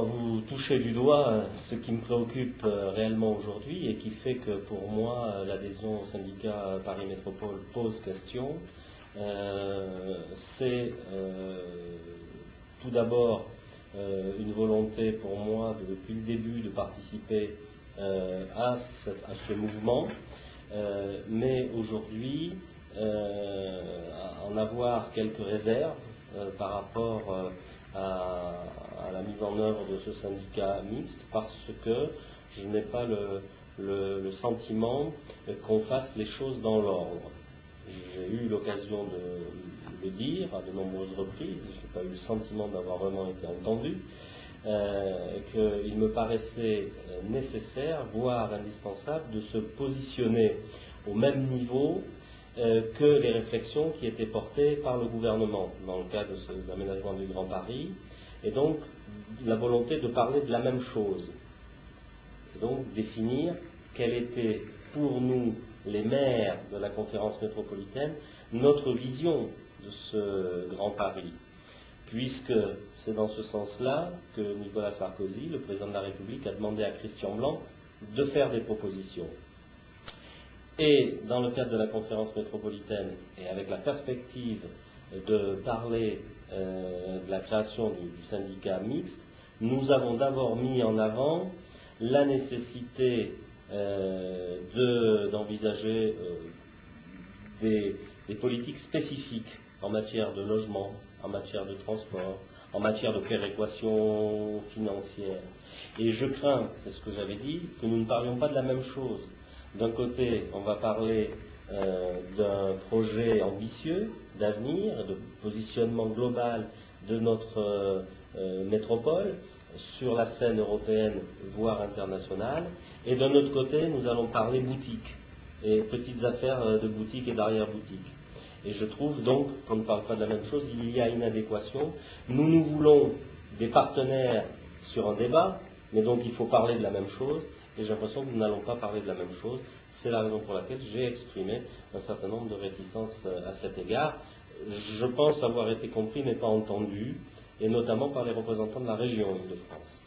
Vous touchez du doigt ce qui me préoccupe réellement aujourd'hui et qui fait que pour moi l'adhésion au syndicat Paris Métropole pose question. C'est tout d'abord une volonté pour moi depuis le début de participer à ce mouvement, mais aujourd'hui en avoir quelques réserves par rapport à la mise en œuvre de ce syndicat mixte, parce que je n'ai pas le sentiment qu'on fasse les choses dans l'ordre. J'ai eu l'occasion de le dire à de nombreuses reprises, je n'ai pas eu le sentiment d'avoir vraiment été entendu, qu'il me paraissait nécessaire, voire indispensable, de se positionner au même niveau que les réflexions qui étaient portées par le gouvernement dans le cadre de l'aménagement du Grand Paris, et donc la volonté de parler de la même chose, et donc définir quelle était pour nous, les maires de la conférence métropolitaine, notre vision de ce Grand Paris, puisque c'est dans ce sens-là que Nicolas Sarkozy, le président de la République, a demandé à Christian Blanc de faire des propositions. Et dans le cadre de la conférence métropolitaine, et avec la perspective de parler de la création du syndicat mixte, nous avons d'abord mis en avant la nécessité d'envisager des politiques spécifiques en matière de logement, en matière de transport, en matière de péréquation financière. Et je crains, c'est ce que j'avais dit, que nous ne parlions pas de la même chose. D'un côté, on va parler d'un projet ambitieux d'avenir, de positionnement global de notre métropole sur la scène européenne, voire internationale, et d'un autre côté, nous allons parler boutique, et petites affaires de boutique et d'arrière-boutique. Et je trouve donc qu'on ne parle pas de la même chose, il y a une adéquation. Nous voulons des partenaires sur un débat, mais donc il faut parler de la même chose, et j'ai l'impression que nous n'allons pas parler de la même chose. C'est la raison pour laquelle j'ai exprimé un certain nombre de réticences à cet égard. Je pense avoir été compris mais pas entendu, et notamment par les représentants de la région Île-de-France.